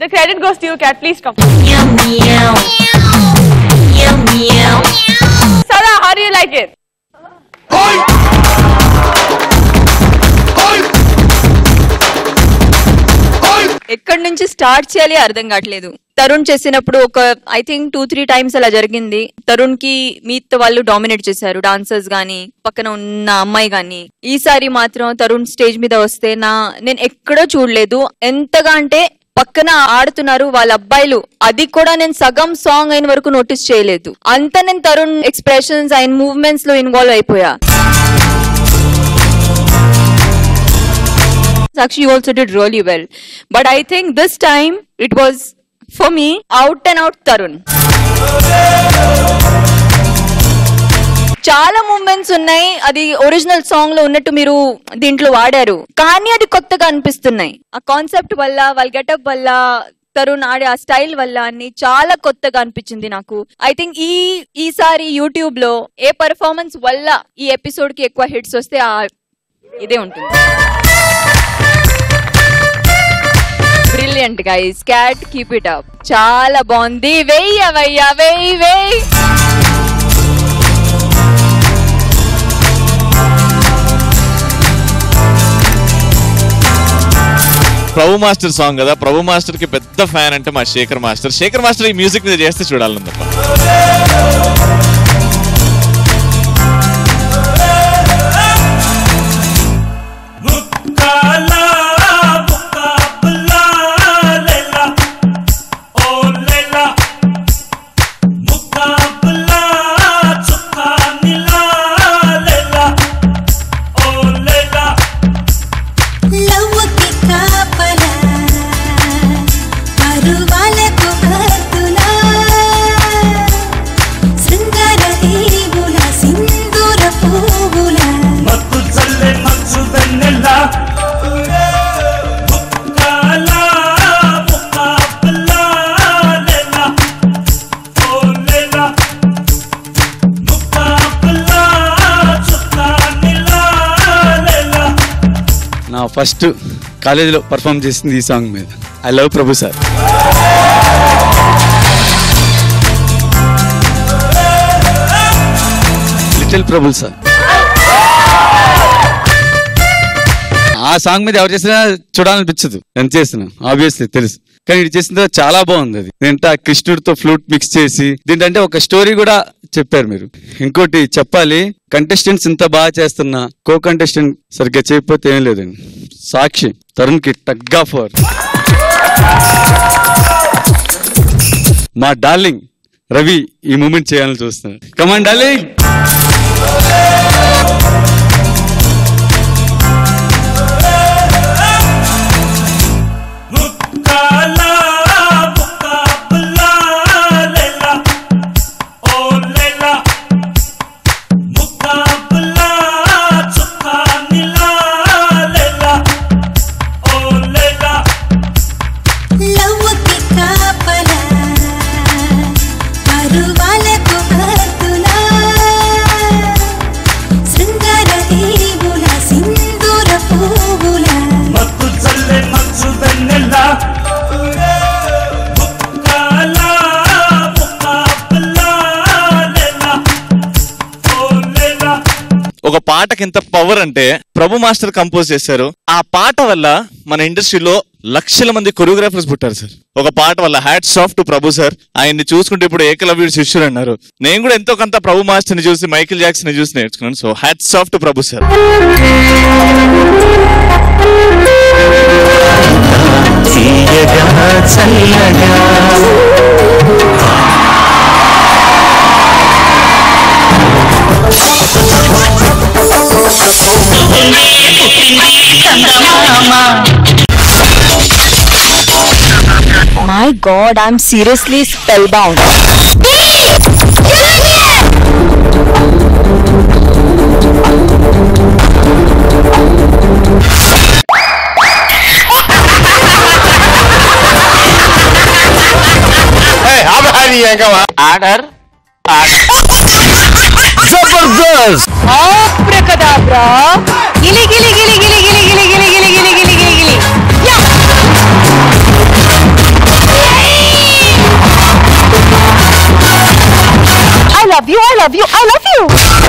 The credit goes to you, Cat. Please come. Meow, meow. Meow, meow. Sada, how do you like it? ఎక్కడి నుంచి start చేయాలి అర్థం కావట్లేదు. తరుణ్ చేసినప్పుడు ఒక ఐ థింక్ 2-3 టైమ్స్ అలా జరిగింది. తరుణ్ కి మీతో వాళ్ళు డామినేట్ చేశారు, డాన్సర్స్ గానీ పక్కన ఉన్న అమ్మాయి గానీ. ఈసారి మాత్రం తరుణ్ స్టేజ్ మీద వస్తే నేను ఎక్కడో చూడలేదు. ఎంతగా అంటే పక్కన ఆడుతున్నారు వాళ్ళ అబ్బాయిలు, అది కూడా నేను సగం సాంగ్ అయిన వరకు నోటీస్ చేయలేదు. అంత నేను తరుణ్ ఎక్స్ప్రెషన్స్ ఆయన మూవ్మెంట్స్ లో ఇన్వాల్వ్ అయిపోయా. Sakshi also did really well, but I think this time it was for me out and out Tarun. చాలా మూమెంట్స్ ఉన్నాయి, అది ఒరిజినల్ సాంగ్ లో ఉన్నట్టు మీరు దీంట్లో వాడారు, కానీ అది కొత్తగా అనిపిస్తున్నాయి. ఆ కాన్సెప్ట్ వల్ల, వాళ్ళ గెటప్ వల్ల, తరుణ్ ఆడే ఆ స్టైల్ వల్ల అన్ని చాలా కొత్తగా అనిపించింది నాకు. ఐ థింక్ ఈసారి యూట్యూబ్ లో ఏ పర్ఫార్మెన్స్ వల్ల ఈ ఎపిసోడ్ కి ఎక్కువ హిట్స్ వస్తే ఇదే ఉంటుంది. Brilliant guys, cat keep it up, చాలా బాగుంది. వెయ్యి ప్రభు మాస్టర్ సాంగ్ కదా, ప్రభు మాస్టర్ కి పెద్ద ఫ్యాన్ అంటే మా శేఖర్ మాస్టర్. శేఖర్ మాస్టర్ ఈ మ్యూజిక్ మీద చేస్తే చూడాలని తప్ప. ఫస్ట్ కాలేజీలో పర్ఫామ్ చేసింది ఈ సాంగ్ మీద. I love Prabhu sir. Little Prabhu sir. ఆ సాంగ్ మీద ఎవరు చేసినా చూడాలనిపించదు, ఎంత చేసినా ఆబ్వియస్లీ తెలుసు. కానీ ఇది చేసిన చాలా బాగుంది. అది దీంట్లో కృష్ణుడితో ఫ్లూట్ మిక్స్ చేసి దీంట్లో ఒక స్టోరీ కూడా చెప్పారు మీరు. ఇంకోటి చెప్పాలి, కంటెస్టెంట్స్ ఇంత బాగా చేస్తున్నా కో కంటెస్టెంట్ సరిగ్గా చేయకపోతే ఏం లేదండి. సాక్షి తరుణ్ కి టగ్గా ఫర్. మా డార్లింగ్ రవి ఈ మూమెంట్ చేయాలని చూస్తున్నాడు. Come on darling. ఒక పాటకి ఎంత పవర్ అంటే ప్రభు మాస్టర్ కంపోజ్ చేశారు. ఆ పాట వల్ల మన ఇండస్ట్రీలో లక్షల మంది కొరియోగ్రాఫర్స్ పుట్టారు సార్. ఒక పాట వల్ల hats off to Prabhu sir. ఆయన్ని చూసుకుంటే ఇప్పుడు ఏకలవ్యుడు శిష్యుడు అన్నారు. నేను కూడా ఎంతో కొంత ప్రభు మాస్టర్ ని చూసి మైకేల్ జాక్సన్ ని చూసి నేర్చుకున్నాను. So hats off to Prabhu sir. My God, I'm seriously spellbound. Order Jabardasth. Abracadabra. Gili gili gili gili gili gili gili gili gili gili gili gili. Yeah. I love you. I love you. I love you.